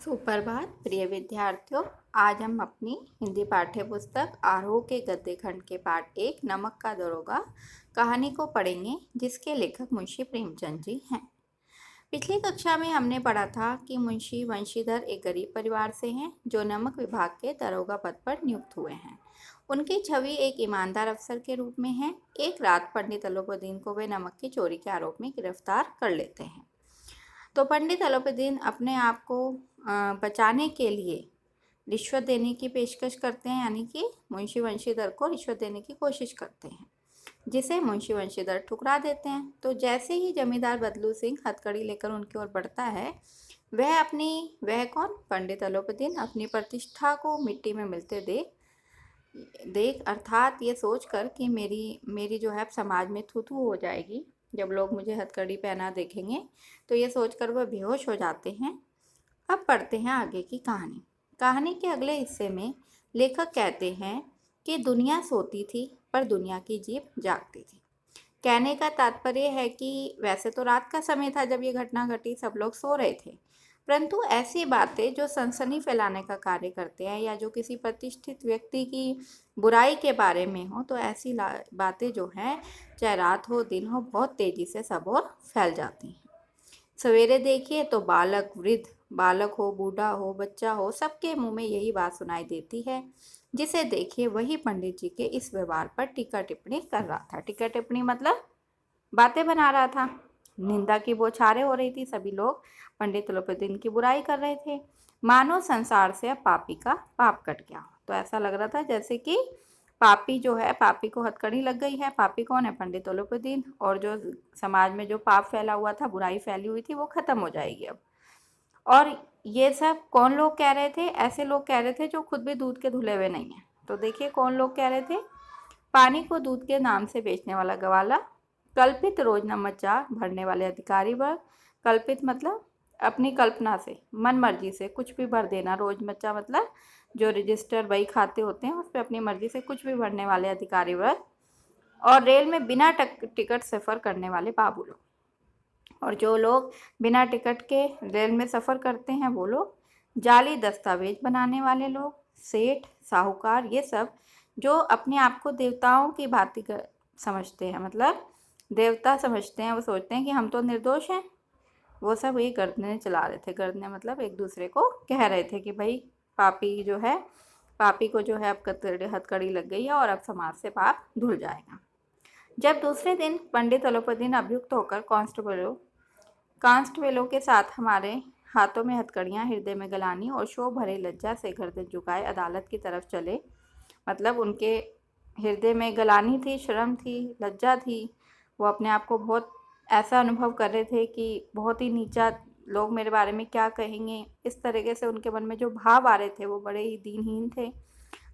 सुप्रभात प्रिय विद्यार्थियों। आज हम अपनी हिंदी पाठ्य पुस्तक आरोह के गद्य खंड के पाठ 1 नमक का दरोगा कहानी को पढ़ेंगे, जिसके लेखक मुंशी प्रेमचंद जी हैं। पिछली कक्षा में हमने पढ़ा था कि मुंशी वंशीधर एक गरीब परिवार से हैं, जो नमक विभाग के दरोगा पद पर नियुक्त हुए हैं। उनकी छवि एक ईमानदार अफसर के रूप में है। एक रात पंडित अलोपदीन को वे नमक की चोरी के आरोप में गिरफ्तार कर लेते हैं। तो पंडित अलोपदीन अपने आप को बचाने के लिए रिश्वत देने की पेशकश करते हैं, यानी कि मुंशी वंशीधर को रिश्वत देने की कोशिश करते हैं, जिसे मुंशी वंशीधर ठुकरा देते हैं। तो जैसे ही जमींदार बदलू सिंह हथकड़ी लेकर उनकी ओर बढ़ता है, वह कौन, पंडित अलोपदीन अपनी प्रतिष्ठा को मिट्टी में मिलते देख अर्थात ये सोचकर कि मेरी जो है समाज में थू थू हो जाएगी जब लोग मुझे हथकड़ी पहना देखेंगे, तो ये सोचकर वह बेहोश हो जाते हैं। अब पढ़ते हैं आगे की कहानी। कहानी के अगले हिस्से में लेखक कहते हैं कि दुनिया सोती थी पर दुनिया की जीभ जागती थी। कहने का तात्पर्य है कि वैसे तो रात का समय था जब ये घटना घटी, सब लोग सो रहे थे, परंतु ऐसी बातें जो सनसनी फैलाने का कार्य करते हैं या जो किसी प्रतिष्ठित व्यक्ति की बुराई के बारे में हो, तो ऐसी बातें जो हैं, चाहे रात हो दिन हो, बहुत तेज़ी से सब ओर फैल जाती हैं। सवेरे देखिए तो बालक हो, बूढ़ा हो, बच्चा हो, सबके मुंह में यही बात सुनाई देती है। जिसे देखिए वही पंडित जी के इस व्यवहार पर टीका टिप्पणी कर रहा था। टीका टिप्पणी मतलब बातें बना रहा था। निंदा की बौछारें हो रही थी। सभी लोग पंडित अलोपदीन की बुराई कर रहे थे, मानो संसार से अब पापी का पाप कट गया। तो ऐसा लग रहा था जैसे कि पापी जो है, पापी को हथकड़ी लग गई है। पापी कौन है? पंडित अलोपदीन। और जो समाज में जो पाप फैला हुआ था, बुराई फैली हुई थी, वो खत्म हो जाएगी अब। और ये सब कौन लोग कह रहे थे? ऐसे लोग कह रहे थे जो खुद भी दूध के धुले हुए नहीं हैं। तो देखिए कौन लोग कह रहे थे। पानी को दूध के नाम से बेचने वाला गवाला, कल्पित रोजनामा चाह भरने वाले अधिकारी वर्ग। कल्पित मतलब अपनी कल्पना से, मन मर्जी से कुछ भी भर देना। रोजमर्रा मतलब जो रजिस्टर बही खाते होते हैं, उस पर अपनी मर्जी से कुछ भी भरने वाले अधिकारी वर्ग। और रेल में बिना टिकट सफ़र करने वाले बाबू लोग। और जो लोग बिना टिकट के रेल में सफ़र करते हैं, वो लोग जाली दस्तावेज बनाने वाले लोग, सेठ, साहूकार, ये सब जो अपने आप को देवताओं की भांति समझते हैं, मतलब देवता समझते हैं। वो सोचते हैं कि हम तो निर्दोष हैं। वो सब ये गर्दनें चला रहे थे। गर्दनें मतलब एक दूसरे को कह रहे थे कि भाई पापी को जो है अब हथकड़ी लग गई है और अब समाज से पाप धुल जाएगा। जब दूसरे दिन पंडित अलोपदीन अभियुक्त होकर कांस्टेबलों के साथ हमारे हाथों में हथकड़ियाँ, हृदय में गलानी और शोभ भरे लज्जा से गर्दन झुकाए अदालत की तरफ चले, मतलब उनके हृदय में गलानी थी, शर्म थी, लज्जा थी। वो अपने आप को बहुत ऐसा अनुभव कर रहे थे कि बहुत ही नीचा, लोग मेरे बारे में क्या कहेंगे, इस तरीके से उनके मन में जो भाव आ रहे थे वो बड़े ही दीनहीन थे।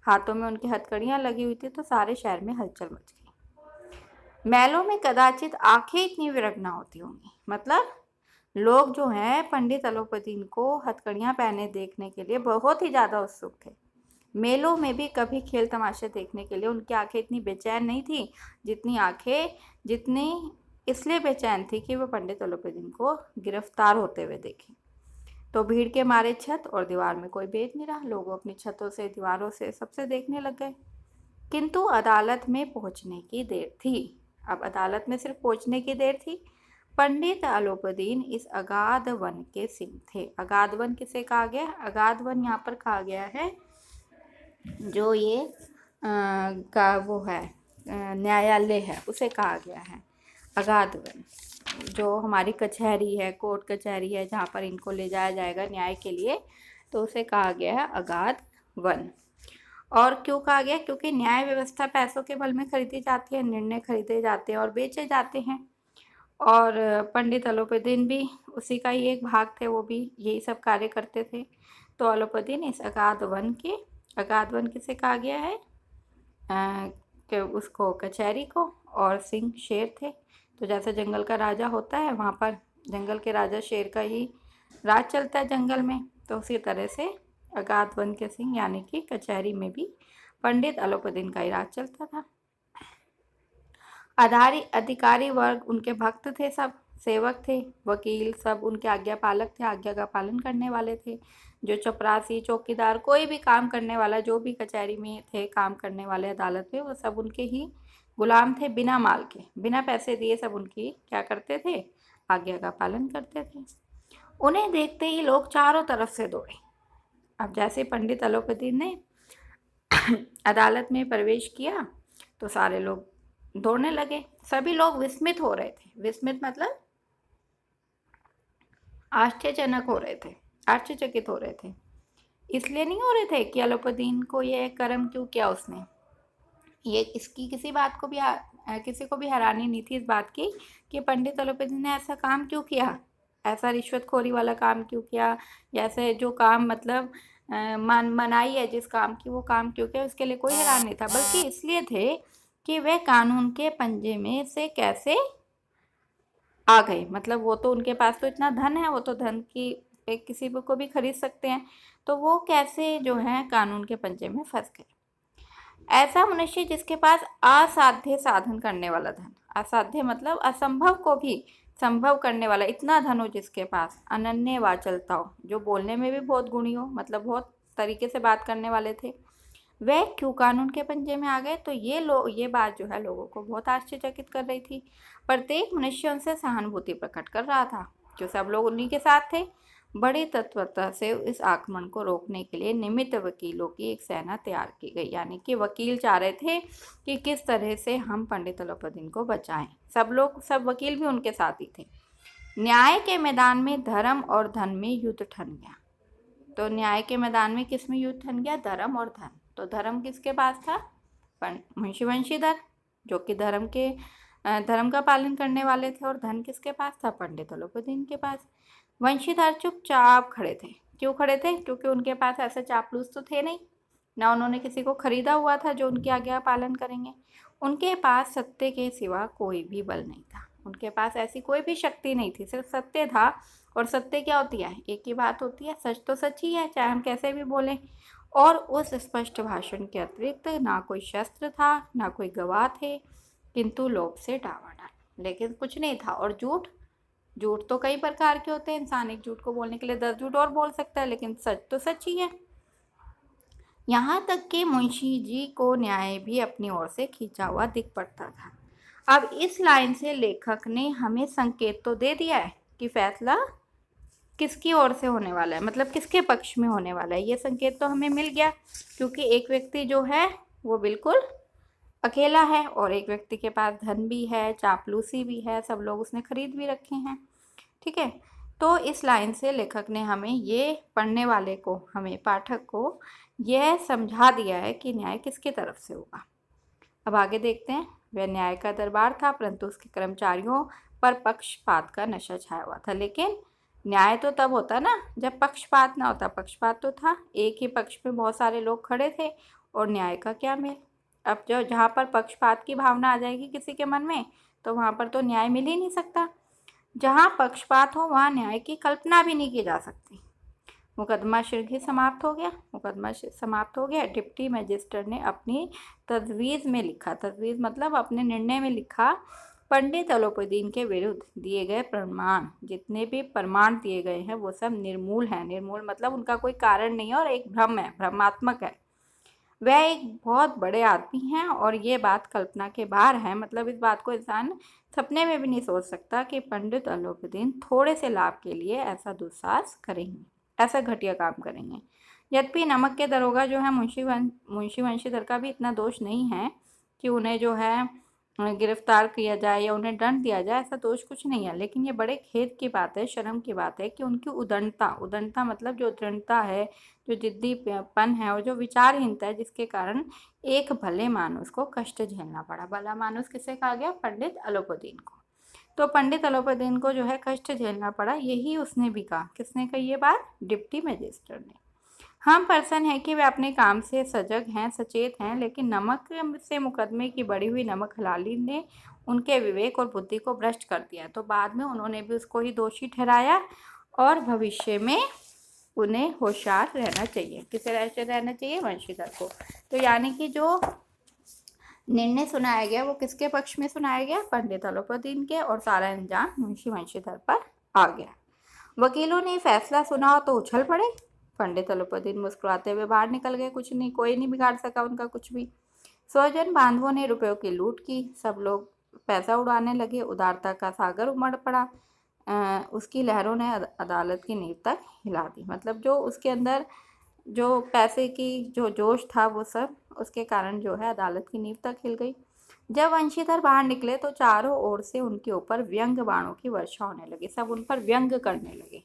हाथों में उनकी हथकड़ियाँ लगी हुई थी, तो सारे शहर में हलचल मच गई। महलों में कदाचित आंखें इतनी विरग ना होती होंगी, मतलब लोग जो हैं पंडित अलोपदीन को हथकड़ियाँ पहने देखने के लिए बहुत ही ज़्यादा उत्सुक थे। मेलों में भी कभी खेल तमाशे देखने के लिए उनकी आंखें इतनी बेचैन नहीं थी, जितनी इसलिए बेचैन थी कि वो पंडित अलोपदीन को गिरफ्तार होते हुए देखें। तो भीड़ के मारे छत और दीवार में कोई भेद नहीं रहा। लोग अपनी छतों से, दीवारों से, सबसे देखने लग गए। किंतु अदालत में पहुंचने की देर थी। अब अदालत में सिर्फ पहुंचने की देर थी। पंडित अलोपदीन इस अगाध वन के सिंह थे। अगाध वन किसे कहा गया? अगाध वन यहाँ पर कहा गया है जो ये का वो है न्यायालय है, उसे कहा गया है अगाध वन। जो हमारी कचहरी है, कोर्ट कचहरी है, जहाँ पर इनको ले जाया जाएगा न्याय के लिए, तो उसे कहा गया है अगाध वन। और क्यों कहा गया? क्योंकि न्याय व्यवस्था पैसों के बल में खरीदी जाती है, निर्णय खरीदे जाते हैं और बेचे जाते हैं। और पंडित अलोपदीन भी उसी का ही एक भाग थे, वो भी यही सब कार्य करते थे। तो अलोपदीन इस अगाध वन किसे कहा गया है? कि उसको, कचहरी को, और सिंह शेर थे। तो जैसा जंगल का राजा होता है, वहाँ पर जंगल के राजा शेर का ही राज चलता है जंगल में, तो उसी तरह से अगाध वन के सिंह यानी कि कचहरी में भी पंडित अलोपदीन का ही राज चलता था। अधिकारी वर्ग उनके भक्त थे सब। सेवक थे, वकील, सब उनके आज्ञा पालक थे, आज्ञा का पालन करने वाले थे। जो चपरासी, चौकीदार, कोई भी काम करने वाला, जो भी कचहरी में थे काम करने वाले, अदालत में, वो सब उनके ही गुलाम थे, बिना माल के, बिना पैसे दिए सब उनकी क्या करते थे, आज्ञा का पालन करते थे। उन्हें देखते ही लोग चारों तरफ से दौड़े। अब जैसे पंडित अलोपीदीन ने अदालत में प्रवेश किया तो सारे लोग दौड़ने लगे। सभी लोग विस्मित हो रहे थे। विस्मित मतलब आश्चर्यजनक हो रहे थे, आश्चर्यचकित हो रहे थे। इसलिए नहीं हो रहे थे कि अलोपीदीन को ये कर्म क्यों किया उसने, ये इसकी किसी को भी हैरानी नहीं थी इस बात की कि पंडित अलोपीदीन ने ऐसा काम क्यों किया, ऐसा रिश्वतखोरी वाला काम क्यों किया, या ऐसे जो काम मतलब मनाही है जिस काम की, वो काम क्यों किया, उसके लिए कोई हैरान नहीं था। बल्कि इसलिए थे कि वे कानून के पंजे में से कैसे आ गए। मतलब वो तो, उनके पास तो इतना धन है, वो तो धन की किसी को भी खरीद सकते हैं, तो वो कैसे जो है कानून के पंजे में फंस गए। ऐसा मनुष्य जिसके पास असाध्य साधन करने वाला धन, असाध्य मतलब असंभव को भी संभव करने वाला इतना धन हो जिसके पास, अनन्य वाचालता हो, जो बोलने में भी बहुत गुणी हो, मतलब बहुत तरीके से बात करने वाले थे, वह क्यों कानून के पंजे में आ गए। तो ये बात जो है लोगों को बहुत आश्चर्यचकित कर रही थी। प्रत्येक मनुष्य उनसे सहानुभूति प्रकट कर रहा था, जो सब लोग उन्हीं के साथ थे। बड़ी तत्परता से इस आक्रमण को रोकने के लिए निमित्त वकीलों की एक सेना तैयार की गई। यानी कि वकील चाह रहे थे कि किस तरह से हम पंडित अलोपीदीन को बचाएं। सब वकील भी उनके साथ ही थे। न्याय के मैदान में धर्म और धन में युद्ध ठन गया। तो न्याय के मैदान में किस में युद्ध ठन गया, धर्म और धन। तो धर्म किसके पास था, मुंशी वंशीधर, जो कि धर्म का पालन करने वाले थे, और धन किसके पास था, पंडित अलोपीदीन के पास। वंशीधर चुपचाप खड़े थे। क्यों खड़े थे, क्योंकि उनके पास ऐसे चापलूस तो थे नहीं, ना उन्होंने किसी को खरीदा हुआ था जो उनकी आज्ञा पालन करेंगे। उनके पास सत्य के सिवा कोई भी बल नहीं था, उनके पास ऐसी कोई भी शक्ति नहीं थी, सिर्फ सत्य था। और सत्य क्या होती है, एक ही बात होती है, सच तो सच ही है, चाहे हम कैसे भी बोलें। और उस स्पष्ट भाषण के अतिरिक्त ना कोई शस्त्र था, ना कोई गवाह थे, किंतु लोभ से डावाडोल, लेकिन कुछ नहीं था। और झूठ तो कई प्रकार के होते हैं, इंसान एक झूठ को बोलने के लिए 10 झूठ और बोल सकता है, लेकिन सच तो सच ही है। यहाँ तक कि मुंशी जी को न्याय भी अपनी ओर से खींचा हुआ दिख पड़ता था। अब इस लाइन से लेखक ने हमें संकेत तो दे दिया है कि फैसला किसकी ओर से होने वाला है, मतलब किसके पक्ष में होने वाला है। ये संकेत तो हमें मिल गया, क्योंकि एक व्यक्ति जो है वो बिल्कुल अकेला है, और एक व्यक्ति के पास धन भी है, चापलूसी भी है, सब लोग उसने खरीद भी रखे हैं। ठीक है, तो इस लाइन से लेखक ने हमें ये, पढ़ने वाले को, हमें पाठक को यह समझा दिया है कि न्याय किसकी तरफ से होगा। अब आगे देखते हैं। वह न्याय का दरबार था, परंतु उसके कर्मचारियों पर पक्षपात का नशा छाया हुआ था। लेकिन न्याय तो तब होता ना जब पक्षपात ना होता। पक्षपात तो था, एक ही पक्ष में बहुत सारे लोग खड़े थे, और न्याय का क्या मेल। अब जहाँ पर पक्षपात की भावना आ जाएगी किसी के मन में, तो वहाँ पर तो न्याय मिल ही नहीं सकता। जहाँ पक्षपात हो वहाँ न्याय की कल्पना भी नहीं की जा सकती। मुकदमा शीघ्र ही समाप्त हो गया। डिप्टी मजिस्ट्रेट ने अपनी तजवीज़ में लिखा, तजवीज़ मतलब अपने निर्णय में लिखा, पंडित अलोपीदीन के विरुद्ध दिए गए प्रमाण, जितने भी प्रमाण दिए गए हैं वो सब निर्मूल हैं। निर्मूल मतलब उनका कोई कारण नहीं है, और एक भ्रम है, भ्रमात्मक है। वह एक बहुत बड़े आदमी हैं, और ये बात कल्पना के बाहर है। मतलब इस बात को इंसान सपने में भी नहीं सोच सकता कि पंडित अलोपीदीन थोड़े से लाभ के लिए ऐसा दुस्साहस करेंगे, ऐसा घटिया काम करेंगे। यद्यपि नमक के दरोगा जो है मुंशी वंशीधर का भी इतना दोष नहीं है कि उन्हें जो है गिरफ्तार किया जाए या उन्हें दंड दिया जाए, ऐसा दोष कुछ नहीं है। लेकिन ये बड़े खेद की बात है, शर्म की बात है कि उनकी उदंडता मतलब जो दृढ़ता है, जो जिद्दीपन है, और जो विचारहीनता है, जिसके कारण एक भले मानुस को कष्ट झेलना पड़ा। भला मानुस किसे कहा गया, पंडित अलोपीदीन को। तो पंडित अलोपीदीन को जो है कष्ट झेलना पड़ा, यही उसने भी कहा। किसने कही ये बात, डिप्टी मजिस्ट्रेट ने। हम पर्सन है कि वे अपने काम से सजग हैं, सचेत हैं, लेकिन नमक से मुकदमे की बढ़ी हुई नमक हलाली ने उनके विवेक और बुद्धि को भ्रष्ट कर दिया। तो बाद में उन्होंने भी उसको ही दोषी ठहराया, और भविष्य में उन्हें होशियार रहना चाहिए। किसे रहना चाहिए, वंशीधर को। तो यानी कि जो निर्णय सुनाया गया वो किसके पक्ष में सुनाया गया? पंडित अलोपदीन के, और सारा इंजाम मुंशी वंशीधर पर आ गया। वकीलों ने फैसला सुना तो उछल पड़े। पंडित अलोपदीन मुस्कुराते हुए बाहर निकल गए। कुछ नहीं, कोई नहीं बिगाड़ सका उनका कुछ भी। स्वजन बांधवों ने रुपयों की लूट की। सब लोग पैसा उड़ाने लगे। उदारता का सागर उमड़ पड़ा। उसकी लहरों ने अदालत की नींव तक हिला दी। मतलब जो उसके अंदर जो पैसे की जो जोश था वो सब उसके कारण जो है अदालत की नींव तक हिल गई। जब वंशीधर बाहर निकले तो चारों ओर से उनके ऊपर व्यंग बाणों की वर्षा होने लगी। सब उन पर व्यंग करने लगे।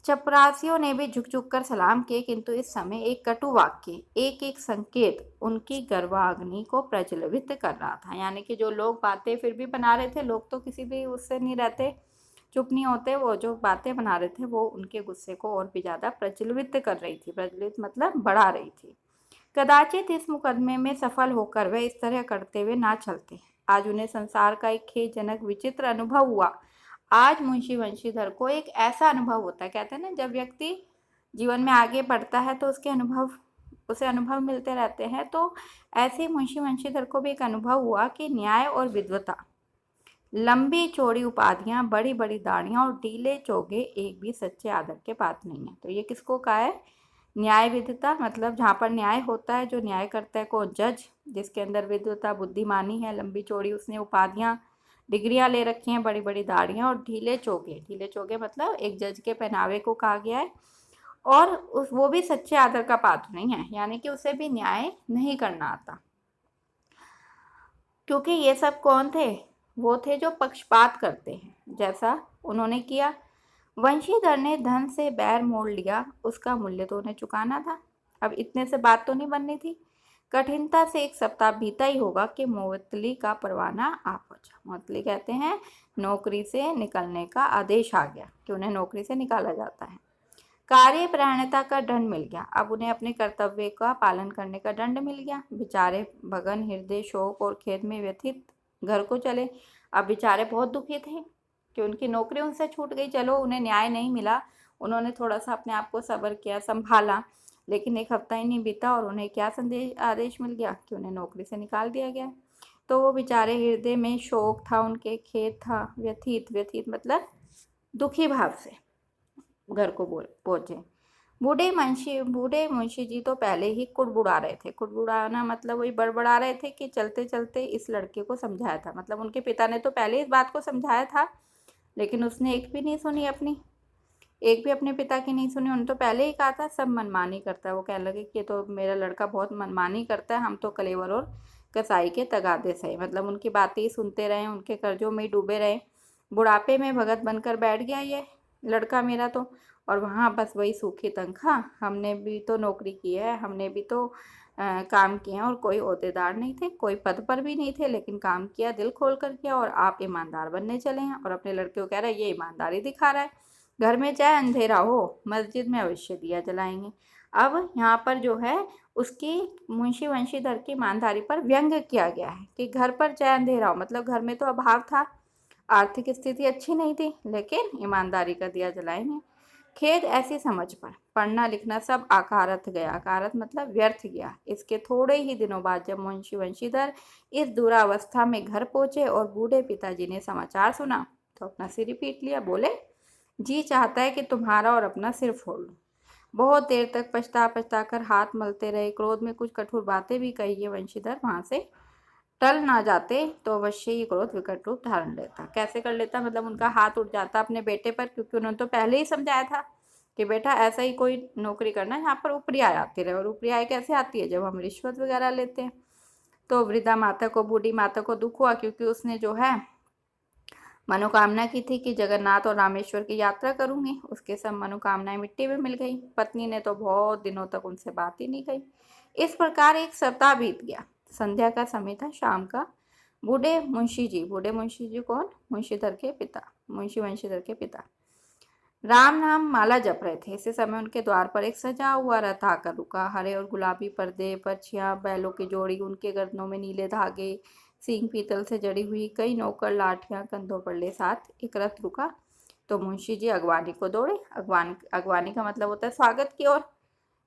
चपरासियों ने भी झुक झुक कर सलाम किए, किंतु इस समय एक कटु वाक्य, एक एक संकेत उनकी गर्वाग्नि को प्रज्वलित कर रहा था। यानी कि जो लोग बातें फिर भी बना रहे थे, लोग तो किसी भी उससे नहीं रहते, चुप नहीं होते, वो जो बातें बना रहे थे वो उनके गुस्से को और भी ज़्यादा प्रज्वलित कर रही थी। प्रज्वलित मतलब बढ़ा रही थी। कदाचित इस मुकदमे में सफल होकर वह इस तरह करते हुए ना चलते। आज उन्हें संसार का एक खेदजनक विचित्र अनुभव हुआ। आज मुंशी वंशीधर को एक ऐसा अनुभव होता है, कहते हैं ना, जब व्यक्ति जीवन में आगे बढ़ता है तो उसे अनुभव मिलते रहते हैं। तो ऐसे मुंशी वंशीधर को भी एक अनुभव हुआ कि न्याय और विद्वता, लंबी चौड़ी उपाधियां, बड़ी बड़ी दाढ़ियां और ढीले चोगे एक भी सच्चे आदर के पात्र नहीं है। तो ये किसको कहा है? न्याय विद्वता, मतलब जहाँ पर न्याय होता है, जो न्याय करता है को जज, जिसके अंदर विद्वता, बुद्धिमानी है, लंबी चौड़ी उसने उपाधियां, डिग्रियां ले रखी हैं, बड़ी बड़ी दाढ़ियां और ढीले चोगे। ढीले चोगे मतलब एक जज के पहनावे को कहा गया है। और वो भी सच्चे आदर का पात्र नहीं है, यानी कि उसे भी न्याय नहीं करना आता। क्योंकि ये सब कौन थे? वो थे जो पक्षपात करते हैं, जैसा उन्होंने किया। वंशीधर ने धन से बैर मोड़ लिया, उसका मूल्य तो उन्हें चुकाना था। अब इतने से बात तो नहीं बननी थी। कठिनता से एक सप्ताह बीता ही होगा कि मोअत्तली का परवाना आ पहुंचा। मोअत्तली कहते हैं नौकरी से निकलने का आदेश आ गया, कि उन्हें नौकरी से निकाला जाता है। कार्यपरायणता का दंड मिल गया। अब उन्हें अपने कर्तव्य का पालन करने का दंड मिल गया। बेचारे भगन हृदय शोक और खेद में व्यथित घर को चले। अब बेचारे बहुत दुखी थे कि उनकी नौकरी उनसे छूट गई। चलो उन्हें न्याय नहीं मिला, उन्होंने थोड़ा सा अपने आप को सब्र किया, संभाला, लेकिन एक हफ्ता ही नहीं बीता और उन्हें क्या आदेश मिल गया कि उन्हें नौकरी से निकाल दिया गया। तो वो बेचारे हृदय में शोक था, उनके खेद था, व्यथित, व्यथित मतलब दुखी भाव से घर को पहुंचे। बूढ़े मुंशी जी तो पहले ही कुड़बुड़ा रहे थे। कुड़बुड़ाना मतलब वही बड़बड़ा रहे थे कि चलते चलते इस लड़के को समझाया था। मतलब उनके पिता ने तो पहले इस बात को समझाया था, लेकिन उसने एक भी नहीं सुनी अपनी, एक भी अपने पिता की नहीं सुनी। उन्होंने तो पहले ही कहा था सब मनमानी करता है। वो कहने लगे कि ये तो मेरा लड़का बहुत मनमानी करता है, हम तो कलेवर और कसाई के तगादे सही। मतलब उनकी बातें ही सुनते रहे, उनके कर्जों में ही डूबे रहे। बुढ़ापे में भगत बनकर बैठ गया ये लड़का मेरा तो, और वहाँ बस वही सूखी तनख्वाह। हमने भी तो नौकरी की है, हमने भी तो काम किए हैं, और कोई ओहदेदार नहीं थे, कोई पद पर भी नहीं थे, लेकिन काम किया, दिल खोल कर किया। और आप ईमानदार बनने चले हैं, और अपने लड़के को कह रहा है ये ईमानदारी दिखा रहा है। घर में चाहे अंधेरा हो, मस्जिद में अवश्य दिया जलाएंगे। अब यहाँ पर जो है उसकी मुंशी वंशीधर की ईमानदारी पर व्यंग किया गया है कि घर पर चाहे अंधेरा हो, मतलब घर में तो अभाव था, आर्थिक स्थिति अच्छी नहीं थी, लेकिन ईमानदारी का दिया जलाएंगे। खेद ऐसी समझ पर पढ़ना लिखना सब आकारत गया। आकारत मतलब व्यर्थ गया। इसके थोड़े ही दिनों बाद जब मुंशी वंशीधर इस दुरावस्था में घर पहुंचे और बूढ़े पिताजी ने समाचार सुना तो अपना सिर ही पीट लिया। बोले, जी चाहता है कि तुम्हारा और अपना सिर फोड़ लूं। बहुत देर तक पछता पछता कर हाथ मलते रहे। क्रोध में कुछ कठोर बातें भी कही। ये वंशीधर वहां से टल ना जाते तो अवश्य ही क्रोध विकट रूप धारण लेता। कैसे कर लेता? मतलब उनका हाथ उठ जाता अपने बेटे पर, क्योंकि उन्होंने तो पहले ही समझाया था कि बेटा ऐसा ही कोई नौकरी करना, यहाँ पर ऊपरी आय आती रहे। और ऊपरी आय कैसे आती है? जब हम रिश्वत वगैरह लेते हैं। तो वृद्धा माता को, बूढ़ी माता को दुख हुआ, क्योंकि उसने जो है मनोकामना की थी कि जगन्नाथ और रामेश्वर की यात्रा करूंगी। उसके सब मनोकामनाएं मिट्टी में मिल गई। पत्नी ने तो बहुत दिनों तक उनसे बात ही नहीं कही। इस प्रकार एक सप्ताह बीत गया। संध्या का समय था, शाम का। बूढ़े मुंशी जी कौन? मुंशीधर के पिता, मुंशी वंशीधर के पिता राम नाम माला जप रहे थे। इसी समय उनके द्वार पर एक सजा हुआ रथ आकर रुका। हरे और गुलाबी पर्दे, पर्चियां, बैलों की जोड़ी, उनके गर्दनों में नीले धागे, सींग पीतल से जड़ी हुई, कई नौकर लाठियां कंधों पर ले साथ एक रथ रुका। तो मुंशी जी अगवानी को दौड़े। अगवानी का मतलब होता है स्वागत की ओर।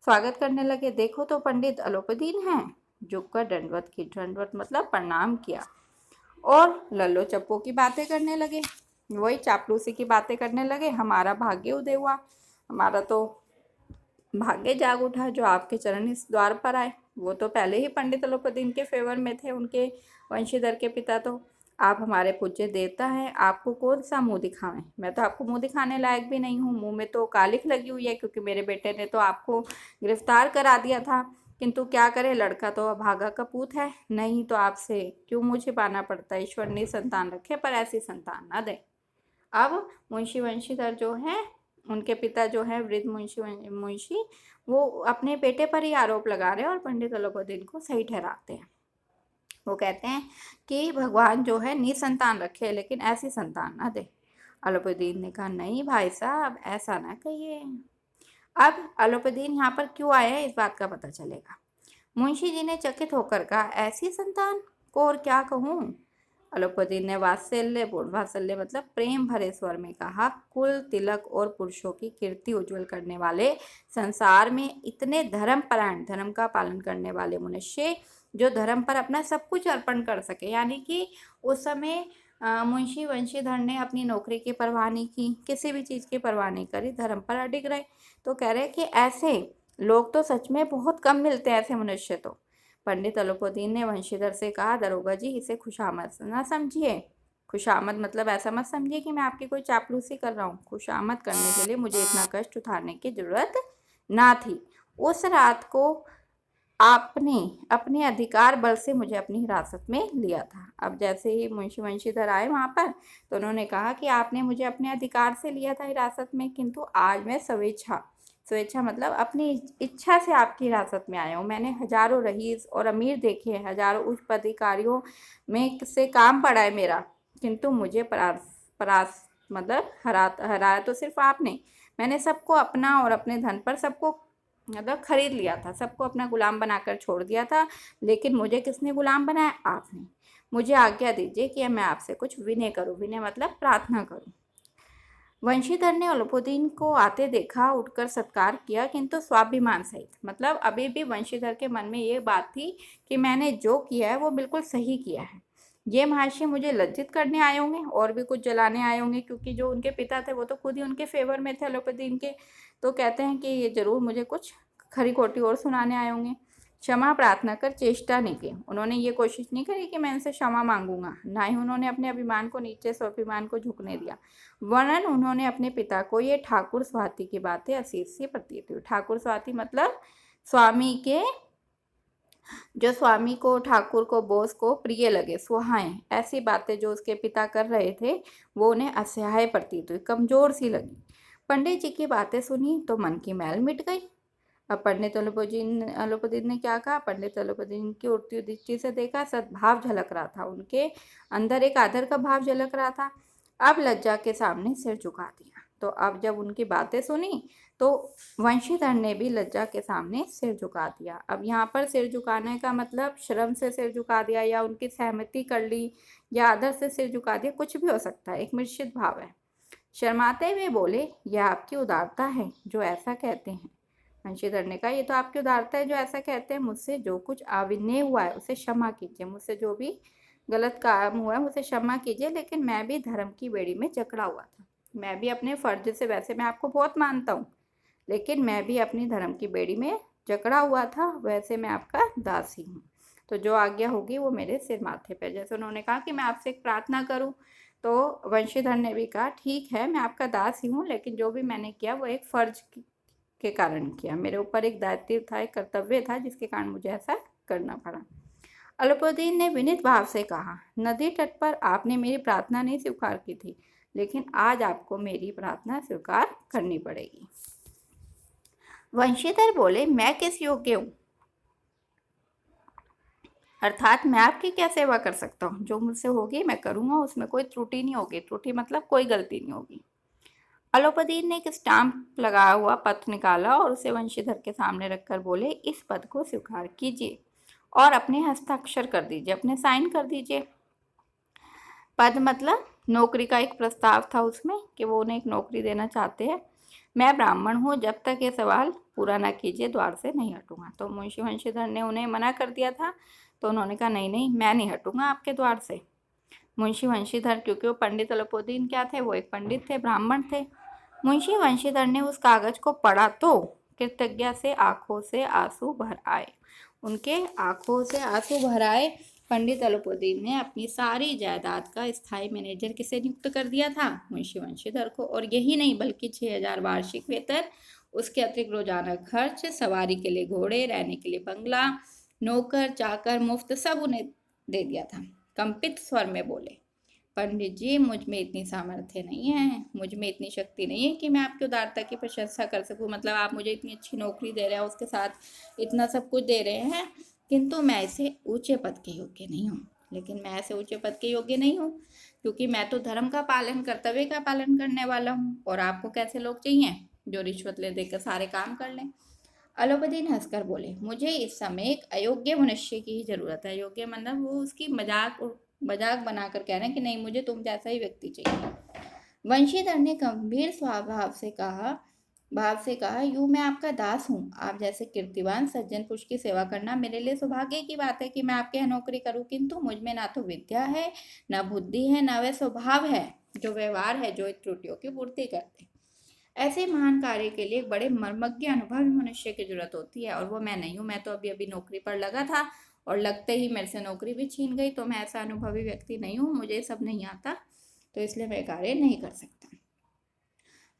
स्वागत करने लगे। देखो तो पंडित अलोपदीन हैं। झुककर दंडवत की। दंडवत मतलब प्रणाम किया और लल्लो चप्पो की बातें करने लगे, वही चापलूसी की बातें करने लगे। हमारा भाग्य उदय हुआ, हमारा तो भाग्य जाग उठा जो आपके चरण इस द्वार पर आए। वो तो पहले ही पंडित अलोपदीन के फेवर में थे, उनके वंशीधर के पिता। तो आप हमारे पूज्य देवता हैं, आपको कौन सा मुंह दिखावें। मैं तो आपको मुंह दिखाने लायक भी नहीं हूँ, मुंह में तो कालिख लगी हुई है, क्योंकि मेरे बेटे ने तो आपको गिरफ्तार करा दिया था। किंतु क्या करे, लड़का तो अभागा का पूत है, नहीं तो आपसे क्यों मुझे पाना पड़ता। ईश्वर ने संतान रखे पर ऐसी संतान ना दे। अब मुंशी वंशीधर जो है, उनके पिता जो है वृद्ध मुंशी, वो अपने बेटे पर ही आरोप लगा रहे हैं और पंडित अलोपदीन को सही ठहराते हैं। वो कहते हैं कि भगवान जो है निसंतान रखे, लेकिन ऐसी संतान ना दे। अलोपदीन ने कहा, नहीं भाई साहब, ऐसा ना कहिए। अब अलोपदीन यहाँ पर क्यों आए हैं, इस बात का पता चलेगा। मुंशी जी ने चकित होकर कहा, ऐसी संतान को और क्या कहूँ। अलोपदीन ने वात्सल्यपूर्ण, वात्सल्य मतलब प्रेम भरे स्वर में कहा, कुल तिलक और पुरुषों की कीर्ति उज्जवल करने वाले, संसार में इतने धर्मपरायण, धर्म का पालन करने वाले मनुष्य जो धर्म पर अपना सब कुछ अर्पण कर सके। यानी कि उस समय मुंशी वंशीधर ने अपनी नौकरी की परवाह नहीं की, किसी भी चीज़ की परवाह नहीं करी, धर्म पर अडिग रहे। तो कह रहे कि ऐसे लोग तो सच में बहुत कम मिलते हैं, ऐसे मनुष्य तो। पंडित अलोपदीन ने वंशीधर से कहा, दरोगा जी, इसे खुशामद ना समझिए। खुशामद मतलब ऐसा मत समझिए कि मैं आपकी कोई चापलूसी कर रहा हूँ। खुशामद करने के लिए मुझे इतना कष्ट उठाने की जरूरत ना थी। उस रात को आपने अपने अधिकार बल से मुझे अपनी हिरासत में लिया था। अब जैसे ही मुंशी वंशीधर आए वहाँ पर, तो उन्होंने कहा कि आपने मुझे अपने अधिकार से लिया था हिरासत में, किंतु आज मैं स्वेच्छा, स्वेच्छा मतलब अपनी इच्छा से आपकी हिरासत में आया हूँ। मैंने हजारों रईस और अमीर देखे हैं, हजारों उच्च पदाधिकारियों में से काम पड़ा है मेरा, किंतु मुझे परास मतलब हराया तो सिर्फ आपने। मैंने सबको अपना और अपने धन पर सबको मतलब खरीद लिया था, सबको अपना गुलाम बनाकर छोड़ दिया था, लेकिन मुझे किसने गुलाम बनाया, आपने। मुझे आज्ञा दीजिए कि मैं आपसे कुछ विनय करूं। विनय मतलब प्रार्थना करूं। वंशीधर ने अलोपदीन को आते देखा, उठकर सत्कार किया, किंतु स्वाभिमान सहित। मतलब अभी भी वंशीधर के मन में ये बात थी कि मैंने जो किया है वो बिल्कुल सही किया है। ये महर्षि मुझे लज्जित करने आए होंगे और भी कुछ जलाने आए होंगे, क्योंकि जो उनके पिता थे वो तो खुद ही उनके फेवर में थे अलोपदीन के। तो कहते हैं कि ये जरूर मुझे कुछ खरी खोटी और सुनाने आए होंगे। क्षमा प्रार्थना कर चेष्टा नहीं की, उन्होंने ये कोशिश नहीं करी कि मैं इनसे क्षमा मांगूंगा, ना ही उन्होंने अपने अभिमान को नीचे स्वाभिमान को झुकने दिया। वर्णन उन्होंने अपने पिता को ये ठाकुर स्वाति की बातें असीस सी प्रतीत हुई। ठाकुर स्वाति मतलब स्वामी के, जो स्वामी को, ठाकुर को, बोस को प्रिय लगे, सुहाए, ऐसी बातें जो उसके पिता कर रहे थे वो उन्हें असह्य प्रतीत हुई, कमजोर सी लगी। पंडित जी की बातें सुनी तो मन की मैल मिट गई। अब पंडित अलोपदीन ने क्या कहा, पंडित अलोपदीन की उड़ती हुई दृष्टि से देखा, सद्भाव झलक रहा था, उनके अंदर एक आदर का भाव झलक रहा था। अब लज्जा के सामने सिर झुका दिया। तो अब जब उनकी बातें सुनी तो वंशीधर ने भी लज्जा के सामने सिर झुका दिया। अब यहाँ पर सिर झुकाने का मतलब शर्म से सिर झुका दिया, या उनकी सहमति कर ली, या आदर से सिर झुका दिया, कुछ भी हो सकता है, एक मिश्रित भाव है। शर्माते हुए बोले, यह आपकी उदारता है जो ऐसा कहते हैं। वंशीधर ने कहा, ये तो आपकी उदारता है जो ऐसा कहते हैं। मुझसे जो कुछ अविनय हुआ है उसे क्षमा कीजिए, मुझसे जो भी गलत काम हुआ है मुझे क्षमा कीजिए, लेकिन मैं भी धर्म की बेड़ी में जकड़ा हुआ था। मैं भी अपने फर्ज से, वैसे मैं आपको बहुत मानता हूँ, लेकिन मैं भी अपनी धर्म की बेड़ी में जकड़ा हुआ था, वैसे मैं आपका दासी हूँ। तो जो आज्ञा होगी वो मेरे सिर माथे पर। जैसे उन्होंने कहा कि मैं आपसे एक प्रार्थना करूँ, तो वंशीधर ने भी कहा, ठीक है, मैं आपका दास ही हूँ, लेकिन जो भी मैंने किया वो एक फर्ज के कारण किया, मेरे ऊपर एक दायित्व था, एक कर्तव्य था, जिसके कारण मुझे ऐसा करना पड़ा। अलोपदीन ने विनीत भाव से कहा, नदी तट पर आपने मेरी प्रार्थना नहीं स्वीकार की थी, लेकिन आज आपको मेरी प्रार्थना स्वीकार करनी पड़ेगी। वंशीधर बोले, मैं किस योग्य हूँ, अर्थात मैं आपकी क्या सेवा कर सकता हूँ। जो मुझसे होगी मैं करूँगा, उसमें कोई त्रुटि नहीं होगी। त्रुटि मतलब कोई गलती नहीं होगी। अलोपदीन ने एक स्टाम्प लगाया हुआ पत्र निकाला और उसे वंशीधर के सामने रखकर बोले, इस पद को स्वीकार कीजिए और अपने हस्ताक्षर कर दीजिए, अपने साइन कर दीजिए। पद मतलब नौकरी का एक प्रस्ताव था उसमें, कि वो उन्हें एक नौकरी देना चाहते हैं। मैं ब्राह्मण हूँ, जब तक ये सवाल पूरा ना कीजिए द्वार से नहीं हटूंगा। तो मुंशी वंशीधर ने उन्हें मना कर दिया था, तो उन्होंने कहा नहीं नहीं, मैं नहीं हटूंगा आपके द्वार से। मुंशी वंशीधर, क्योंकि वो पंडित अलाउद्दीन क्या थे, वो एक पंडित थे, ब्राह्मण थे। मुंशी वंशीधर ने उस कागज को पढ़ा तो कृतज्ञता से आंखों से आंसू भर आए। उनके आंखों से आंसू भर आए। पंडित अलाउद्दीन ने अपनी सारी जायदाद का स्थायी मैनेजर किसे नियुक्त कर दिया था? मुंशी वंशीधर को। और यही नहीं, बल्कि 6,000 वार्षिक वेतन, उसके अतिरिक्त रोजाना खर्च, सवारी के लिए घोड़े, रहने के लिए बंगला, नौकर चाकर मुफ्त, सब उन्हें दे दिया था। कंपित स्वर में बोले, पंडित जी, मुझ में इतनी सामर्थ्य नहीं है, मुझ में इतनी शक्ति नहीं है कि मैं आपकी उदारता की प्रशंसा कर सकूं। मतलब आप मुझे इतनी अच्छी नौकरी दे रहे हैं, उसके साथ इतना सब कुछ दे रहे हैं, किंतु मैं ऐसे ऊंचे पद के योग्य नहीं हूँ। लेकिन मैं ऐसे ऊंचे पद के योग्य नहीं हूँ, क्योंकि मैं तो धर्म का पालन, कर्तव्य का पालन करने वाला हूँ। और आपको कैसे लोग चाहिए जो रिश्वत ले देकर सारे काम कर लें? अलाउद्दीन हंसकर बोले, मुझे इस समय एक अयोग्य मनुष्य की ही जरूरत है। अयोग्य मतलब वो उसकी मजाक बनाकर कह रहे हैं कि नहीं, मुझे तुम जैसा ही व्यक्ति चाहिए। वंशीधर ने गंभीर भाव से कहा, यूं मैं आपका दास हूँ। आप जैसे कीर्तिवान सज्जन पुरुष की सेवा करना मेरे लिए सौभाग्य की बात है कि मैं आपके यहाँ नौकरी करूँ, किंतु मुझ में ना तो विद्या है, ना बुद्धि है, ना वह स्वभाव है जो व्यवहार है, जो त्रुटियों की पूर्ति करते। ऐसे महान कार्य के लिए एक बड़े मर्मज्ञ अनुभवी मनुष्य की जरूरत होती है, और वो मैं नहीं हूँ। मैं तो अभी अभी नौकरी पर लगा था और लगते ही मेरे से नौकरी भी छीन गई। तो मैं ऐसा अनुभवी व्यक्ति नहीं हूँ, मुझे सब नहीं आता, तो इसलिए मैं कार्य नहीं कर सकता।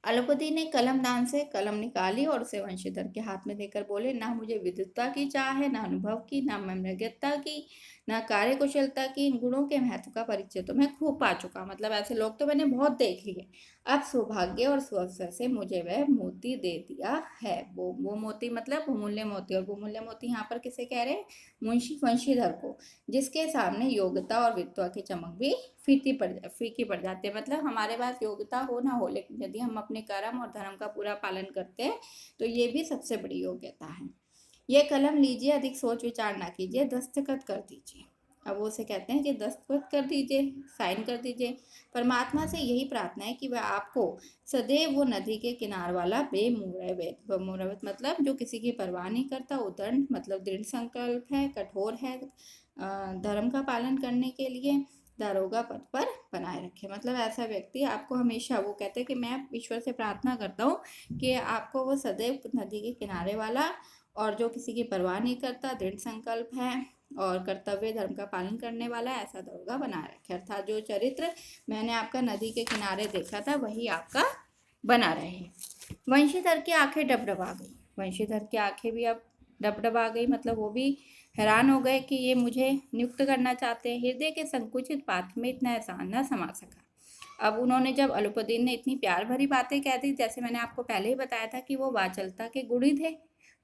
अलाउद्दीन ने कलमदान से कलम निकाली और उसे वंशीधर के हाथ में देकर बोले, ना मुझे विद्वता की चाह है, ना अनुभव की, ना मर्मज्ञता की, ना कार्यकुशलता की। इन गुणों के महत्व का परिचय तो मैं खूब पा चुका। मतलब ऐसे लोग तो मैंने बहुत देख लिए। अब सौभाग्य और सुअवसर से मुझे वह मोती दे दिया है। वो मोती मतलब बहुमूल्य मोती। और बहुमूल्य मोती यहाँ पर किसे कह रहे हैं? मुंशी वंशीधर को, जिसके सामने योग्यता और विद्वता की चमक भी फीकी पड़ जाती है। मतलब हमारे पास योग्यता हो ना हो, लेकिन यदि हम अपने कर्म और धर्म का पूरा पालन करते हैं तो ये भी सबसे बड़ी योग्यता है। ये कलम लीजिए, अधिक सोच विचार ना कीजिए, दस्तखत कर दीजिए। अब वो उसे कहते हैं कि दस्तखत कर दीजिए, साइन कर दीजिए। परमात्मा से यही प्रार्थना है कि वह आपको सदैव वो नदी के किनार वाला बेमुरवत मतलब जो किसी की परवाह नहीं करता, उदंड मतलब दृढ़ संकल्प है, कठोर है, धर्म का पालन करने के लिए दारोगा पद पर बनाए रखे। मतलब ऐसा व्यक्ति आपको हमेशा, वो कहते हैं कि मैं ईश्वर से प्रार्थना करता हूँ कि आपको वो सदैव नदी के किनारे वाला, और जो किसी की परवाह नहीं करता, दृढ़ संकल्प है और कर्तव्य धर्म का पालन करने वाला, ऐसा दारोगा बनाए रखे। अर्थात जो चरित्र मैंने आपका नदी के किनारे देखा था, वही आपका बना रहे। वंशीधर की आंखें डबडबा गई। वंशीधर की आंखें भी अब डबडबा गई, मतलब वो भी हैरान हो गए कि ये मुझे नियुक्त करना चाहते हैं। हृदय के संकुचित पात्र में इतना एहसान न समा सका। अब उन्होंने, जब अलाउद्दीन ने इतनी प्यार भरी बातें कह दी, जैसे मैंने आपको पहले ही बताया था कि वो वाचालता के गुणी थे,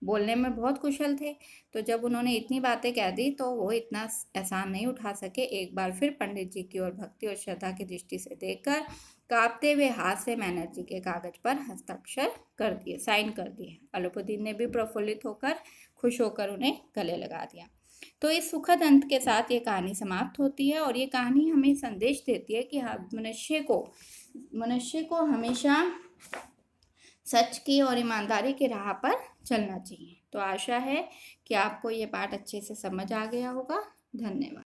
बोलने में बहुत कुशल थे, तो जब उन्होंने इतनी बातें कह दी तो वो इतना एहसान नहीं उठा सके। एक बार फिर पंडित जी की ओर भक्ति और श्रद्धा की दृष्टि से देखकर कांपते हुए हाथ से मैनेजर जी के कागज पर हस्ताक्षर कर दिए, साइन कर दिए। अलाउद्दीन ने भी प्रफुल्लित होकर, खुश होकर उन्हें गले लगा दिया। तो इस सुखद अंत के साथ ये कहानी समाप्त होती है। और ये कहानी हमें संदेश देती है कि मनुष्य को हमेशा सच की और ईमानदारी की राह पर चलना चाहिए। तो आशा है कि आपको ये पाठ अच्छे से समझ आ गया होगा। धन्यवाद।